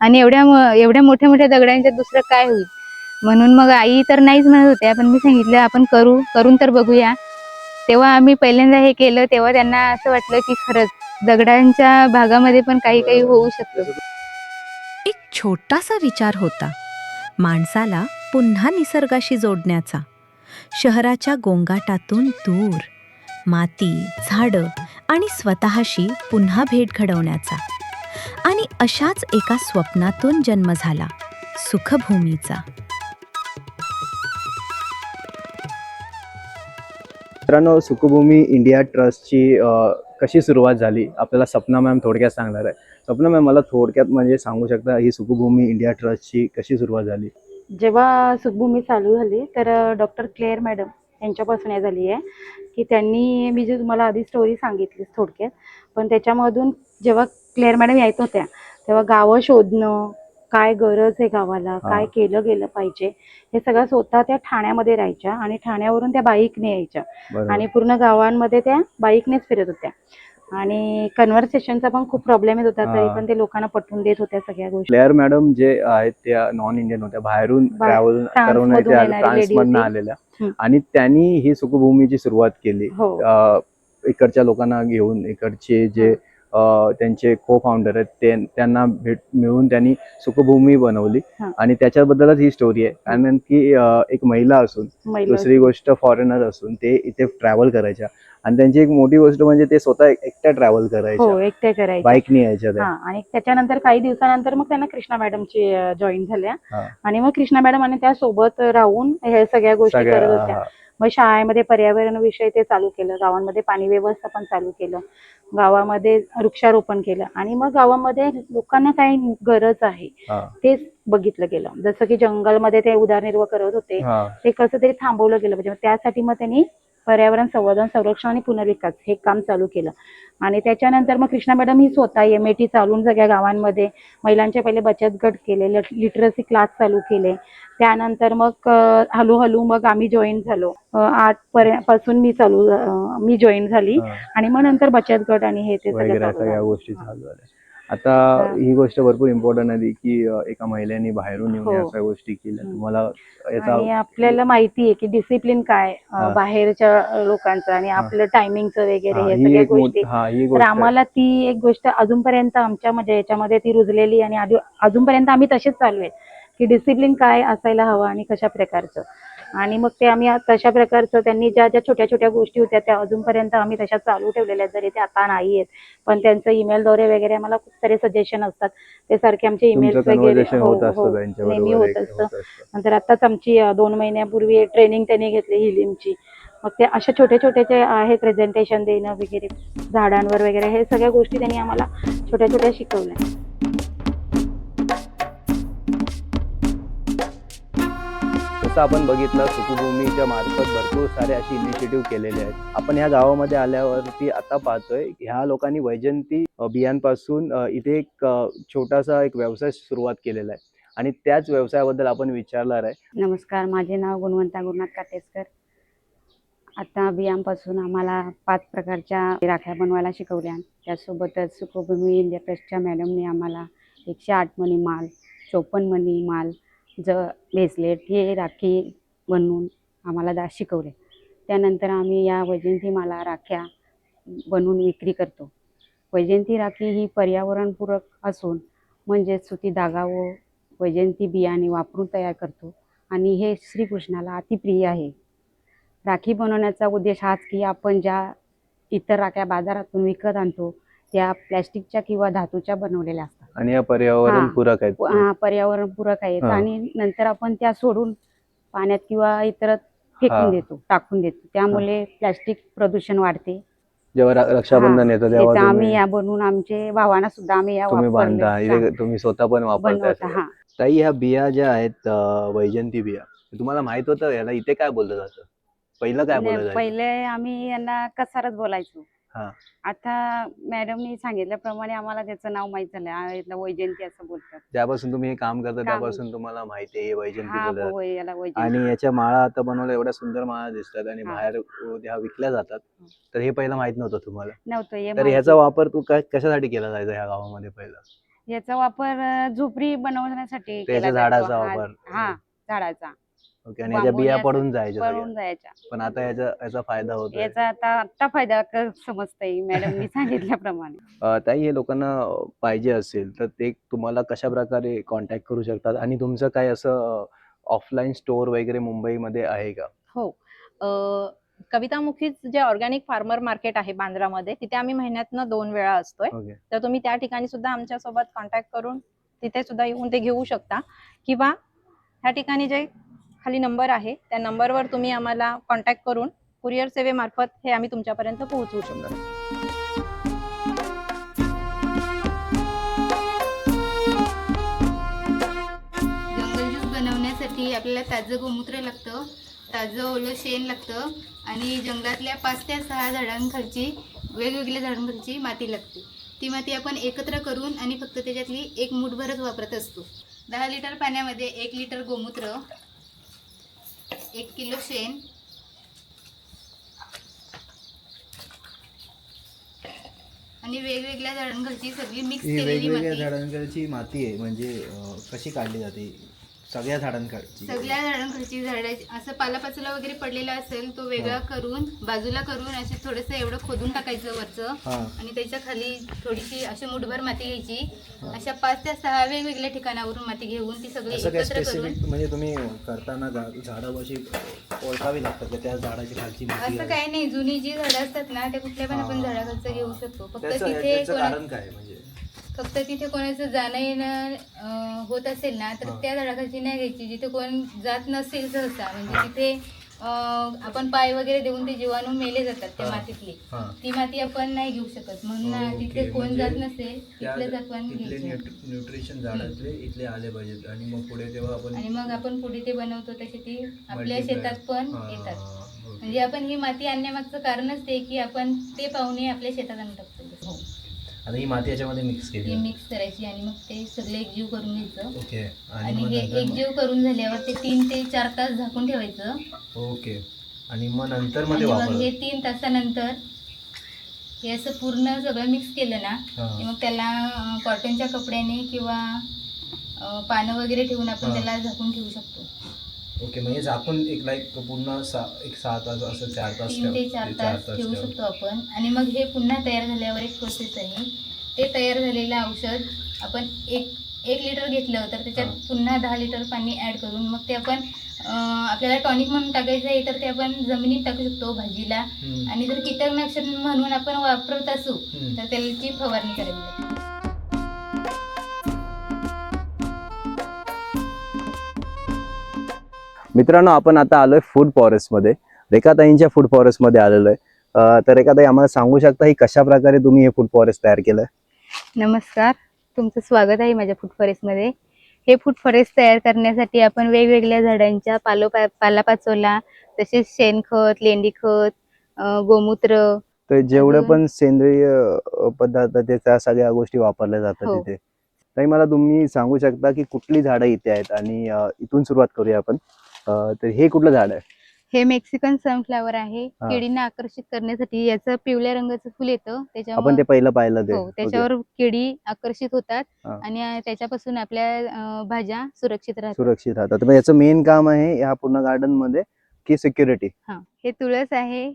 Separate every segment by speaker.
Speaker 1: आणि एवढ्या मोठ्या मोठ्या दगडांच्यात दुसरं काय होईल. म्हणून मग आई तर नाहीच म्हणत होत्या, पण मी सांगितलं आपण करून तर बघूया. तेव्हा आम्ही पहिल्यांदा हे केलं, तेव्हा त्यांना असं वाटलं की खरंच दगडांच्या भागामध्ये पण काही काही होऊ शकतं.
Speaker 2: एक छोटासा विचार होता, माणसाला पुन्हा निसर्गाशी जोडण्याचा, शहराच्या गोंगाटातून दूर, माती, झाडं आणि स्वतःशी पुन्हा भेट घडवण्याचा. आणि अशाच एका स्वप्नातून जन्म झाला सुखभूमीचा.
Speaker 3: मित्रांनो, सुखभूमी इंडिया ट्रस्टची कशी सुरुवात झाली आपल्याला सपना मॅम थोडक्यात सांगणार आहे. सपना मॅम, मला थोडक्यात म्हणजे सांगू शकता ही सुखभूमी इंडिया ट्रस्टची कशी सुरुवात झाली?
Speaker 4: जेव्हा सुखभूमी चालू झाली तर डॉक्टर क्लेअर मॅडम यांच्यापासून हे झाली आहे की त्यांनी, मी जे तुम्हाला आधी स्टोरी सांगितली थोडक्यात, पण त्याच्यामधून जेव्हा क्लेअर मॅडम येत होत्या तेव्हा गावं शोधणं, काय गरज आहे गावाला, काय केलं गेलं पाहिजे, हे सगळं स्वतः त्या ठाण्यामध्ये राहायच्या आणि ठाण्यावरून त्या बाईकने यायच्या आणि पूर्ण गावांमध्ये त्या बाईकनेच फिरत होत्या आणि कन्व्हर्सेशनचा पण खूप प्रॉब्लेम येत होता, तरी पण ते लोकांना पटवून देत होत्या सगळ्या गोष्टी.
Speaker 3: क्लेअर मॅडम जे आहेत त्या नॉन इंडियन होत्या, बाहेरून ट्रॅव्हल करून फ्रान्समधून आलेल्या, आणि त्यांनी ही सुखभूमीची सुरुवात केली. इकडच्या लोकांना घेऊन, इकडचे जे त्यांचे को फाउंडर आहेत त्यांना मिळून त्यांनी सुखभूमी बनवली आणि त्याच्याबद्दलच ही स्टोरी आहे. कारण की एक महिला असून, दुसरी गोष्ट फॉरेनर असून ते इथे ट्रॅव्हल करायच्या आणि त्यांची एक मोठी गोष्ट म्हणजे ते स्वतः एकट्या ट्रॅव्हल करायच्या, बाईकने यायच्या.
Speaker 4: आणि त्याच्यानंतर काही दिवसानंतर मग त्यांना कृष्णा मॅडमची जॉईन झाल्या आणि मग कृष्णा मॅडम आणि त्या सोबत राहून हे सगळ्या गोष्टी करत होत्या. मग शाळेमध्ये पर्यावरण विषय ते चालू केलं, गावांमध्ये पाणी व्यवस्थापन चालू केलं, गावामध्ये वृक्षारोपण केलं आणि मग गावामध्ये लोकांना काय गरज आहे तेच बघितलं गेलं. जसं की जंगलमध्ये ते उदरनिर्वाह करत होते, ते कसं तरी थांबवलं गेलं पाहिजे. त्यासाठी मग त्यांनी पर्यावरण संवर्धन, संरक्षण आणि पुनर्विकास हे काम चालू केलं. आणि त्याच्यानंतर मग कृष्णा मॅडम ही स्वतः MAT चालून सगळ्या गावांमध्ये महिलांचे पहिले बचत गट केले, लिटरसी क्लास चालू केले. त्यानंतर मग हळूहळू मग आम्ही जॉईन झालो. 8 पासून मी जॉईन झाली आणि मग नंतर बचत गट आणि हे ते
Speaker 3: सगळ्या गोष्टी चालू झाल्या. आता ही गोष्ट भरपूर इम्पॉर्टंट आहे की एका महिलेने बाहेरून येऊन या सगळ्या गोष्टी केल्या. तुम्हाला
Speaker 4: आणि आपल्याला माहिती आहे की डिसिप्लिन काय बाहेरच्या लोकांचं आणि आपलं टायमिंगचं वगैरे हे सगळ्या गोष्टी. तर आम्हाला ती एक गोष्ट अजूनपर्यंत आमच्या म्हणजे याच्यामध्ये ती रुजलेली आणि अजूनपर्यंत आम्ही तसेच चालू आहे की डिसिप्लिन काय असायला हवं आणि कशा प्रकारचं. आणि मग ते आम्ही तशा प्रकारचं त्यांनी ज्या ज्या छोट्या छोट्या गोष्टी होत्या त्या अजूनपर्यंत आम्ही तशा चालू ठेवलेल्या आहेत, जरी ते आता नाही आहेत. पण त्यांचं ईमेलद्वारे वगैरे आम्हाला खूप सारे सजेशन असतात, ते सारखे आमचे ईमेल्स वगैरे नेहमी होत असतं. नंतर आताच आमची 2 महिन्यापूर्वी ट्रेनिंग त्यांनी घेतली हिलिंगची. मग ते अशा छोटे छोटे जे आहे प्रेझेंटेशन देणं वगैरे झाडांवर वगैरे, हे सगळ्या गोष्टी त्यांनी आम्हाला छोट्या छोट्या शिकवल्या.
Speaker 3: जसं आपण बघितलं, सुखभूमीच्या मार्फत भरपूर सारे असे इनिशिएटिव्ह केलेले आहेत. आपण ह्या गावामध्ये आल्यावरती आता पाहतोय ह्या लोकांनी वैजयंती बियांपासून इथे एक छोटासा एक व्यवसाय सुरुवात केलेला आहे आणि त्याच व्यवसायाबद्दल आपण विचारणार आहे.
Speaker 4: नमस्कार, माझे नाव गुणवंता गुरुनाथ काटेसकर. आता बियांपासून आम्हाला 5 प्रकारच्या राख्या बनवायला शिकवल्या. त्यासोबतच सुखभूमी इंडिया ट्रस्टच्या मॅडमने आम्हाला 108 मणी माल, 54 मणी माल, ब्रेसलेट हे राखी बनवून आम्हाला शिकवले. त्यानंतर आम्ही या वैजयंती माला राख्या बनवून विक्री करतो. वैजयंती राखी ही पर्यावरणपूरक असून म्हणजे सुती धागा व वैजयंती बियाणे वापरून तयार करतो आणि हे श्रीकृष्णाला अतिप्रिय आहे. राखी बनवण्याचा उद्देश हाच की आपण ज्या इतर राख्या बाजारातून विकत आणतो त्या प्लॅस्टिकच्या किंवा धातूच्या बनवलेल्या असतात
Speaker 3: आणि या पर्यावरणपूरक आहेत.
Speaker 4: पर्यावरणपूरक आहेत आणि नंतर आपण त्या सोडून पाण्यात किंवा इतर फेकून देतो, टाकून देतो. त्यामुळे प्लॅस्टिक प्रदूषण वाढते.
Speaker 3: जेव्हा रक्षाबंधन येतं तेव्हा
Speaker 4: आम्ही या बनवून आमचे भावांना सुद्धा आम्ही या
Speaker 3: तुम्ही स्वतः पण वापरता. ताई, ह्या बिया ज्या आहेत वैजयंती बिया, तुम्हाला माहित होतं याला इथे काय बोललं जातं? पहिलं काय बोललं जायचं?
Speaker 4: पहिले आम्ही यांना कसारच बोलायचो. आता मॅडमनी सांगितल्याप्रमाणे आम्हाला त्याचं नाव माहित झालं, वैजयंती असं बोलतात.
Speaker 3: ज्यापासून तुम्ही हे काम करता त्यापासून तुम्हाला माहिती आहे वैजयंती बोलतात. आणि याच्या माळा आता बनवल्या, एवढ्या सुंदर माळा दिसतात आणि बाहेर ह्या विकल्या जातात. तर हे पहिलं माहित नव्हतं तुम्हाला?
Speaker 4: नव्हतं.
Speaker 3: तर ह्याचा वापर कशासाठी केला जायचा ह्या गावामध्ये पहिला?
Speaker 4: याचा वापर झोपडी बनवण्यासाठी
Speaker 3: त्याच्या
Speaker 4: केला जातो.
Speaker 3: झाडाचा
Speaker 4: हा,
Speaker 3: वापर.
Speaker 4: हा, झाडाचा
Speaker 3: ओके. आणि याच्या बिया
Speaker 4: बांबूने
Speaker 3: पडून
Speaker 4: असं
Speaker 3: जायच्या सगळ्या.
Speaker 4: पडून जायच्या.
Speaker 3: पण आता याचा फायदा होतोय.
Speaker 4: याचा आता फायदा समजतंय मॅडमनी सांगितल्याप्रमाणे.
Speaker 3: ताई, हे लोकांना पाहिजे असेल तर ते तुम्हाला कशा प्रकारे कॉन्टॅक्ट करू शकतात आणि तुमचं काय असं ऑफलाईन स्टोअर वगैरे मुंबईमध्ये आहे का?
Speaker 5: हो. कविता मुखीज जे ऑर्गॅनिक फार्मर मार्केट आहे बांद्रामध्ये, तिथे आम्ही महिन्यातनं 2 वेळा असतोय.
Speaker 3: ओके.
Speaker 5: तर तुम्ही त्या ठिकाणी सुद्धा आमच्यासोबत कॉन्टॅक्ट करून तिथे सुद्धा येऊन ते घेऊ शकता, किंवा ह्या ठिकाणी जे खाली नंबर आहे त्या नंबरवर तुम्ही आम्हाला कॉन्टॅक्ट करून कुरिअर सेवेमार्फत हे आम्ही तुमच्यापर्यंत पोहोचवू शकतो.
Speaker 1: जंगल ज्यूस बनवण्यासाठी आपल्याला ताजं गोमूत्र लागतं, ताजं ओलं शेण लागतं आणि जंगलातल्या 5 ते 6 झाडांखालची वेगवेगळ्या झाडांखालची माती लागते. ती माती आपण एकत्र करून आणि फक्त त्याच्यातली 1 मूठभरच वापरत असतो. 10 लिटर पाण्यामध्ये 1 लिटर गोमूत्र, 1 किलो शेण आणि वेगवेगळ्या झाडांखालची सगळी मिक्स
Speaker 6: ही
Speaker 1: केलेली
Speaker 6: वेगवेगळ्या
Speaker 1: माती
Speaker 6: झाडांकडची माती आहे, म्हणजे कशी काढली जाते सगळ्या झाडांकडची?
Speaker 1: सगळ्या झाडांखालची झाडाची असं पालापाचोला वगैरे पडलेला असेल तो वेगळा करून बाजूला करून असे थोडंसं एवढं खोदून टाकायचं वरचं
Speaker 6: हा.
Speaker 1: आणि त्याच्या खाली थोडीशी अशी मुठभर माती घ्यायची. अशा 5 ते 6 वेगवेगळ्या ठिकाणावरून माती घेऊन ती सगळी
Speaker 6: असं काय
Speaker 1: एकत्र करून
Speaker 6: स्पेसिफिक म्हणजे तुम्ही करताना झाडं अशी ओळखावी लागतात का त्या झाडाची खालची माती
Speaker 1: असं काही नाही. जुनी जी झाडं असतात ना त्या कुठल्या पण आपण झाडाखालचं घेऊ शकतो. फक्त तिथे
Speaker 6: त्याचं कारण काय म्हणजे?
Speaker 1: फक्त तिथे कोणाचं जाणं येणं होत असेल ना तर त्या झाडाखालची नाही घ्यायची. जिथे कोण जात नसेल सहसा, म्हणजे तिथे आपण पाय वगैरे देऊन ते जीवाणू मेले जातात त्या मातीतली, ती माती आपण नाही घेऊ शकत. म्हणून तिथे कोण जात नसेल तिथलेच आपण घ्यायचं
Speaker 6: न्यूट्रिशन झाडातले इथले आले पाहिजेत आणि मग पुढे तेव्हा आपण
Speaker 1: आणि मग आपण पुढे ते बनवतो तसे ती आपल्या शेतात पण येतात. म्हणजे आपण ही माती आणण्यामागचं कारणच ते की आपण ते पाहुणे आपल्या शेतात आणून टाकतो.
Speaker 6: आता ही माती याच्यामध्ये मिक्स
Speaker 1: ती
Speaker 6: केली.
Speaker 1: मिक्स करायची आणि मग ते सगळे एकजीव करून घ्यायचं.
Speaker 6: ओके.
Speaker 1: आणि
Speaker 6: मग
Speaker 1: हे
Speaker 6: नंतर
Speaker 1: एकजीव करून झाल्यावर ते 3 ते 4 तास झाकून ठेवायचं.
Speaker 6: ओके. आणि मग नंतर मध्ये
Speaker 1: आणि मग
Speaker 6: वापर.
Speaker 1: हे 3 तासानंतर हे असं पूर्ण सगळं मिक्स केलं ना की मग त्याला कॉटनच्या कपड्याने किंवा पानं वगैरे ठेवून आपण त्याला झाकून ठेवू शकतो.
Speaker 6: ओके. म्हणजे झाकून एक पूर्ण 6 तास असं 4 तास
Speaker 1: 3 ते 4 तास ठेवू शकतो आपण. आणि मग हे पुन्हा तयार झाल्यावर एक प्रोसेस आहे. ते तयार झालेलं औषध आपण एक लिटर घेतलं तर त्याच्यात पुन्हा 10 लिटर पाणी ऍड करून मग ते आपण आपल्याला टॉनिक म्हणून टाकायचं आहे तर ते आपण जमिनीत टाकू शकतो भाजीला. आणि जर कीटकनाशक म्हणून आपण वापरत असू तर त्याची फवारणी करावी लागते.
Speaker 3: मित्रांनो, आपण आता आलोय फूड फॉरेस्टमध्ये. रेखाताईंच्या फूड फॉरेस्टमध्ये आलेलो आहे. तर रेखाताई, आम्हाला सांगू शकता ही कशा प्रकारे तुम्ही हे फूड फॉरेस्ट तयार केलंय?
Speaker 1: नमस्कार, तुमचं स्वागत आहे माझ्या फूड फॉरेस्टमध्ये. हे फूड फॉरेस्ट तयार करण्यासाठी आपण वेगवेगळ्या झाडांच्या पालापाचोला, तसेच शेणखत, लेंडीखत, गोमूत्र,
Speaker 3: तर जेवढे पण सेंद्रिय पदार्थ त्या सगळ्या गोष्टी वापरल्या जातात
Speaker 1: हो.
Speaker 3: इथे. ताई, मला तुम्ही सांगू शकता की कुठली झाडं इथे आहेत आणि इथून सुरुवात करूया आपण. तर हे कुठलं झाड आहे?
Speaker 1: हे मेक्सिकन सनफ्लावर आहे.
Speaker 3: हा.
Speaker 1: केळींना आकर्षित करण्यासाठी याचं पिवळ्या रंगाचं फुल येतं
Speaker 3: आपण
Speaker 1: त्याच्यावर
Speaker 3: ते पहिलं पाहिलं ते.
Speaker 1: हो, त्याच्यावर केळी आकर्षित होतात
Speaker 3: हा.
Speaker 1: आणि त्याच्यापासून आपल्या भाज्या सुरक्षित राहतात.
Speaker 3: सुरक्षित राहतात. मग याचं मेन काम आहे या पूर्ण गार्डन मध्ये की सिक्युरिटी?
Speaker 1: हा, हे तुळस आहे.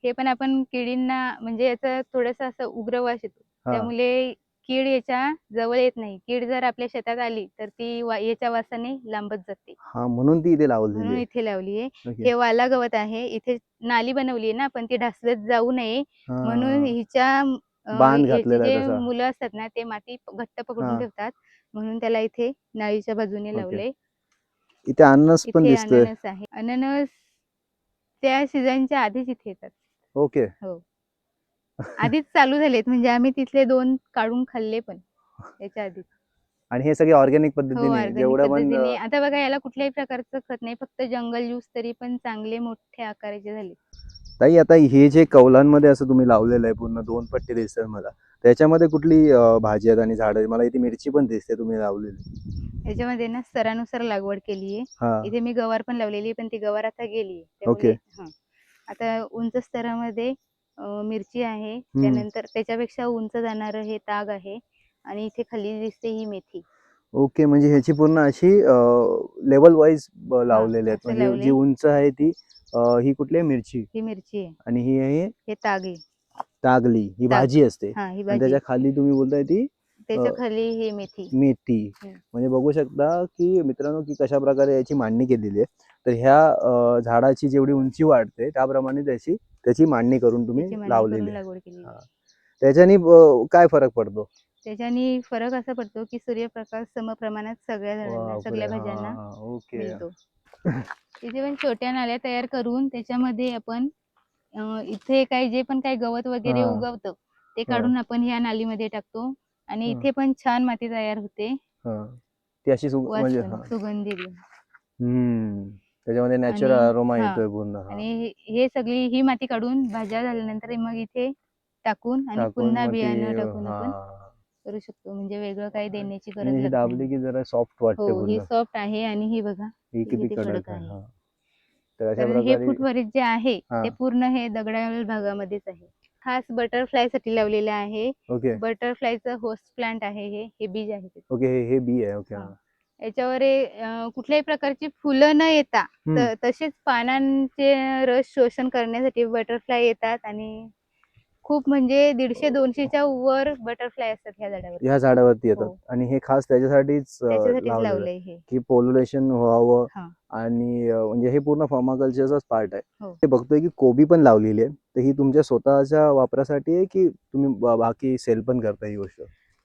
Speaker 1: हे पण आपण केळींना म्हणजे याचं थोडंसं असं उग्र वास येतो, त्यामुळे कीड याच्या जवळ येत नाही. कीड जर आपल्या शेतात आली तर ती याच्या वासाने लांबत जाते.
Speaker 3: हा, म्हणून ती इथे लावलेली
Speaker 1: म्हणून
Speaker 3: आहे.
Speaker 1: इथे लावली आहे.
Speaker 3: ओके.
Speaker 1: हे वाला गवत आहे. इथे नाली बनवली आहे ना, पण ती ढासळत जाऊ नये
Speaker 3: हा.
Speaker 1: म्हणून हिच्या
Speaker 3: बांध
Speaker 1: याचे
Speaker 3: घातलेला आहे
Speaker 1: जे
Speaker 3: तसा.
Speaker 1: मुलं असतात ना ते माती घट्ट पकडून
Speaker 3: हा.
Speaker 1: ठेवतात, म्हणून त्याला इथे नाळीच्या बाजूने
Speaker 3: ओके.
Speaker 1: लावलंय.
Speaker 3: इथे अननस पण
Speaker 1: इथे
Speaker 3: दिसतोय.
Speaker 1: अननस आहे. अननस त्या सीझनच्या आधीच इथे येतात.
Speaker 3: ओके.
Speaker 1: हो, आधीच चालू झालेत. म्हणजे आम्ही तिथले 2 काढून खाल्ले पण याच्या आधी.
Speaker 3: आणि हे सगळे ऑर्गॅनिक
Speaker 1: हो,
Speaker 3: पद्धतीने
Speaker 1: ऑर्गॅनिक
Speaker 3: जेवढं पण
Speaker 1: पद्धतीने. आता बघा, याला कुठल्याही प्रकारचं खत नाही, फक्त जंगल ज्यूस तरी पण चांगले मोठे आकाराचे झाले.
Speaker 3: ताई, आता हे जे कौलांमध्ये असं तुम्ही लावलेलं आहे पूर्ण 2 पट्टी दिसतात मला, त्याच्यामध्ये कुठली भाजी आहेत आणि झाडं? मला इथे मिरची पण दिसते तुम्ही लावलेली.
Speaker 1: याच्यामध्ये ना स्तरानुसार लागवड केली आहे. इथे मी गवार पण लावलेली आहे, पण ती गवार आता गेली आहे.
Speaker 3: ओके.
Speaker 1: आता उंच स्तरामध्ये मिरची आहे. त्यानंतर त्याच्यापेक्षा उंच जाणारं हे ताग आहे आणि इथे खाली दिसते ही मेथी.
Speaker 3: ओके, म्हणजे ह्याची पूर्ण अशी लेवल वाईज लावलेले आहेत.
Speaker 1: असं
Speaker 3: म्हणजे
Speaker 1: लावलंय.
Speaker 3: जी उंच आहे ती ही कुठली आहे? मिरची.
Speaker 1: ही मिरची आहे,
Speaker 3: आणि ही आहे
Speaker 1: हे तागी.
Speaker 3: तागली, ही
Speaker 1: ताग.
Speaker 3: भाजी असते.
Speaker 1: हा, ही
Speaker 3: आणि
Speaker 1: भाजी.
Speaker 3: त्याच्या खाली तुम्ही बोलताय ती
Speaker 1: त्याच्या खाली ही मेथी.
Speaker 3: मेथी.
Speaker 1: हम्म.
Speaker 3: म्हणजे बघू शकता की मित्रांनो की कशा प्रकारे याची मांडणी केलेली आहे. तर ह्या झाडाची जेवढी उंची वाढते त्याप्रमाणे त्याची मांडणी करून तुम्ही
Speaker 1: त्याची मांडणी
Speaker 3: लावलेली
Speaker 1: करून
Speaker 3: आहे.
Speaker 1: लागवड केलेली.
Speaker 3: हा. त्याच्याने काय फरक पडतो?
Speaker 1: त्याच्याने फरक असा पडतो की सूर्यप्रकाश समप्रमाणात सगळ्या झाडांना, सगळ्या भाज्यांना
Speaker 3: ओके.
Speaker 1: मिळतो. तिथे पण छोट्या नाल्या तयार करून त्याच्यामध्ये आपण इथे जे पण काही गवत वगैरे
Speaker 3: हा.
Speaker 1: उगवतं ते काढून आपण ह्या नालीमध्ये टाकतो आणि इथे पण छान माती तयार होते.
Speaker 3: ती अशी म्हणजे
Speaker 1: सुगंधी.
Speaker 3: त्याच्यामध्ये नॅचरल
Speaker 1: आणि
Speaker 3: अरोमा
Speaker 1: हा.
Speaker 3: येतोय पूर्ण.
Speaker 1: आणि हे सगळी ही माती काढून भाज्या झाल्यानंतर मग इथे टाकून आणि पुन्हा
Speaker 3: मग
Speaker 1: बियाणं
Speaker 3: ती
Speaker 1: टाकून आपण करू शकतो. म्हणजे वेगळं काही देण्याची गरज
Speaker 3: ही
Speaker 1: लागत
Speaker 3: दाबली
Speaker 1: नाही.
Speaker 3: की जरा सॉफ्ट वाटते
Speaker 1: हो, ही
Speaker 3: पूर्ण.
Speaker 1: सॉफ्ट आहे आणि ही बघा
Speaker 3: ही
Speaker 1: ही
Speaker 3: किती
Speaker 1: किती
Speaker 3: कडक
Speaker 1: कडक
Speaker 3: आहे.
Speaker 1: आहे.
Speaker 3: तर अशा
Speaker 1: कारण हे
Speaker 3: प्रकारे
Speaker 1: फुटवरीत जे आहे
Speaker 3: हा.
Speaker 1: ते पूर्ण हे दगडाळ भागामध्येच आहे. खास बटरफ्लाय साठी लावलेलं आहे.
Speaker 3: ओके.
Speaker 1: बटरफ्लायचं होस्ट प्लांट आहे हे बीज आहे ते.
Speaker 3: ओके, हे बी आहे. ओके.
Speaker 1: हा. याच्यावर कुठल्याही प्रकारची फुलं न येता तसेच पानांचे रस शोषण करण्यासाठी बटरफ्लाय येतात आणि खूप म्हणजे 150-200च्या वर बटरफ्लाय असतात ह्या झाडावर.
Speaker 3: ह्या झाडावरती येतात.
Speaker 1: हो.
Speaker 3: आणि हे खास त्याच्यासाठीच
Speaker 1: त्याच्यासाठीच
Speaker 3: लावलेलं आहे
Speaker 1: लावलंय हे.
Speaker 3: की पोल्युलेशन व्हावं.
Speaker 1: हा.
Speaker 3: आणि म्हणजे हे पूर्ण पर्माकल्चरचाच पार्ट आहे.
Speaker 1: हो.
Speaker 3: ते बघतोय की कोबी पण लावलेली आहे. तर ही तुमच्या स्वतःच्या वापरासाठी आहे की तुम्ही बाकी सेल पण करता ही गोष्ट?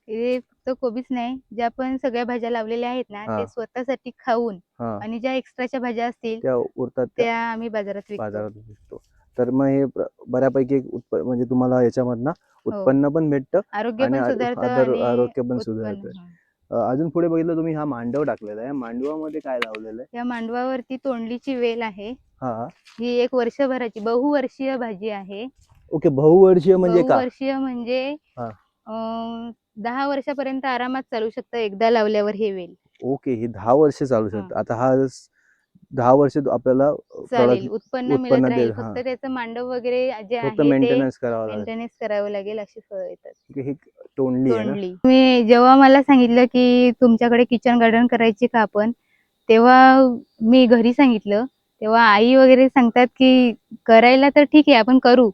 Speaker 1: हे फक्त कोबीच नाही, ज्या पण सगळ्या भाज्या लावलेल्या आहेत ना ते स्वतःसाठी खाऊन आणि ज्या एक्स्ट्राच्या भाज्या असतील
Speaker 3: त्या उरतात
Speaker 1: त्या आम्ही बाजारात
Speaker 3: विकतो. तर मग हे बऱ्यापैकी म्हणजे तुम्हाला याच्यामधनं उत्पन्न पण भेटतं
Speaker 1: आरोग्य
Speaker 3: आणि
Speaker 1: पण सुधारतं आणि
Speaker 3: आरोग्य पण
Speaker 1: उत्पन्न.
Speaker 3: सुधारतं. अजून पुढे बघितलं तुम्ही हा मांडव टाकलेला आहे. मांडवामध्ये काय लावलेलं आहे?
Speaker 1: या मांडवावरती तोंडलीची वेल आहे.
Speaker 3: हा.
Speaker 1: ही एक वर्षभराची बहुवर्षीय भाजी आहे.
Speaker 3: ओके, बहुवर्षीय म्हणजे का?
Speaker 1: बहुवर्षीय म्हणजे 10 वर्षापर्यंत आरामात चालू शकतं एकदा लावल्यावर हे वेल.
Speaker 3: ओके, ही 10 वर्ष चालू शकतं. आता हा 10 वर्ष आपल्याला
Speaker 1: चालेल, उत्पन्न मिळत राहील.
Speaker 3: हा.
Speaker 1: फक्त त्याचं मांडव वगैरे जे
Speaker 3: फक्त
Speaker 1: आहे ते
Speaker 3: मेंटेनन्स करावं लागेल.
Speaker 1: मेंटेनन्स करावं लागेल. अशी फळं येतात.
Speaker 3: ही तोंडली आहे ना?
Speaker 1: तुम्ही जेव्हा मला सांगितलं की तुमच्याकडे किचन गार्डन करायची का आपण, तेव्हा मी घरी सांगितलं. तेव्हा आई वगैरे सांगतात की करायला तर ठीक आहे आपण करू,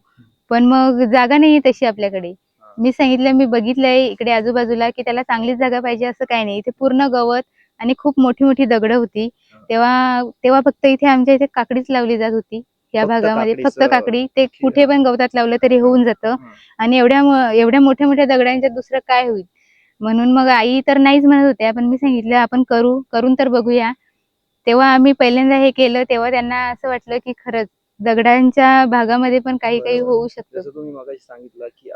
Speaker 1: पण मग जागा नाहीये तशी आपल्याकडे. मी सांगितलं मी बघितलंय इकडे आजूबाजूला की त्याला चांगलीच जागा पाहिजे असं काही नाही. इथे पूर्ण गवत आणि खूप मोठी मोठी दगडं होती. तेव्हा फक्त इथे आमच्या इथे काकडीच लावली जात होती. या भागामध्ये फक्त काकडी. ते कुठे पण गवतात लावलं तरी होऊन जातं. आणि एवढ्या मोठ्या मोठ्या दगडांच्या दुसरं काय होईल. म्हणून मग आई तर नाहीच म्हणत होत्या, पण मी सांगितलं आपण करून तर बघूया. तेव्हा आम्ही पहिल्यांदा हे केलं तेव्हा त्यांना असं वाटलं की खरंच दगडांच्या भागामध्ये पण काही होऊ शकतं.
Speaker 3: जसं तुम्ही मगाशी सांगितलं की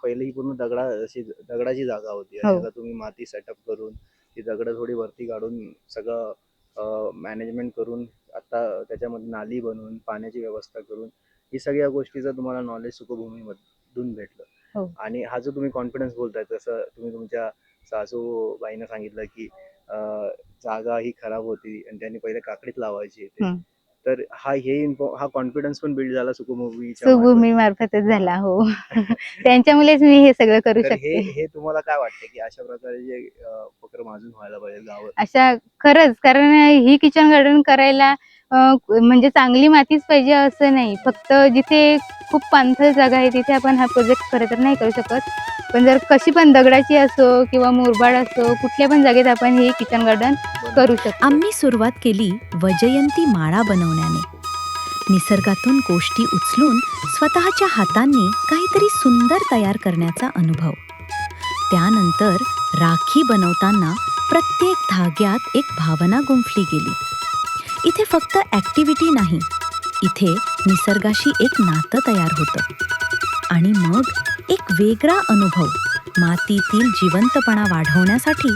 Speaker 3: पहिले ही पूर्ण दगडाची जागा होती.
Speaker 1: हो.
Speaker 3: आणि तुम्ही माती सेटअप करून ती दगड थोडी वरती काढून सगळं मॅनेजमेंट करून आता त्याच्यामध्ये नाली बनवून पाण्याची व्यवस्था करून ही सगळ्या गोष्टीचं तुम्हाला नॉलेज सुखभूमीमधून भेटलं.
Speaker 1: हो.
Speaker 3: आणि हा जो तुम्ही कॉन्फिडन्स बोलताय तसं तुम्ही तुमच्या सासूबाईंना सांगितलं की जागा ही खराब होती आणि त्यांनी पहिले काकडीत लावायची. तर हा कॉन्फिडन्स पण बिल्ड झाला
Speaker 1: सुखभूमी मार्फतच झाला. हो. त्यांच्यामुळेच मी हे सगळं करू शकते.
Speaker 3: हे तुम्हाला काय वाटतं की अशा प्रकारे जे उपक्रम अजून व्हायला पाहिजे गावात?
Speaker 1: अशा खरंच, कारण ही किचन गार्डन करायला म्हणजे चांगली मातीच पाहिजे असं नाही. फक्त जिथे खूप पाणथळ जागा आहे तिथे आपण हा प्रोजेक्ट खरं तर नाही करू शकत. पण जर कशी पण दगडाची असो किंवा मुरबाड असो कुठल्या पण जागेत आपण हे किचन गार्डन करू शकतो.
Speaker 2: आम्ही सुरुवात केली वैजयंती माळा बनवण्याने. निसर्गातून गोष्टी उचलून स्वतःच्या हातांनी काहीतरी सुंदर तयार करण्याचा अनुभव. त्यानंतर राखी बनवताना प्रत्येक धाग्यात एक भावना गुंफली गेली. इथे फक्त ॲक्टिव्हिटी नाही, इथे निसर्गाशी एक नातं तयार होतं. आणि मग एक वेगळा अनुभव. मातीतील जिवंतपणा वाढवण्यासाठी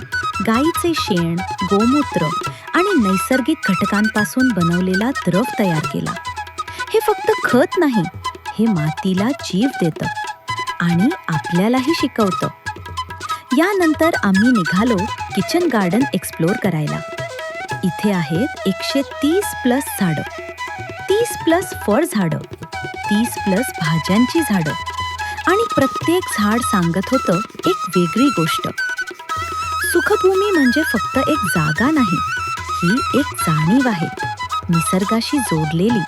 Speaker 2: गाईचे शेण, गोमूत्र आणि नैसर्गिक घटकांपासून बनवलेला द्रव तयार केला. हे फक्त खत नाही, हे मातीला जीव देतं आणि आपल्यालाही शिकवतं. यानंतर आम्ही निघालो किचन गार्डन एक्सप्लोर करायला. इथे आहेत 130+ झाडं, 30+ फळ झाडं, 30+ भाज्यांची झाडं आणि प्रत्येक झाड सांगत होतं एक वेगळी गोष्ट. सुखभूमी म्हणजे फक्त एक जागा नाही, ही एक जाणीव आहे, निसर्गाशी जोडलेली.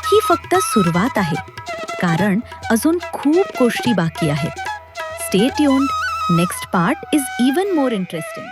Speaker 2: ही फक्त सुरुवात आहे, कारण अजून खूप गोष्टी बाकी आहेत. Stay tuned. Next part is even more interesting.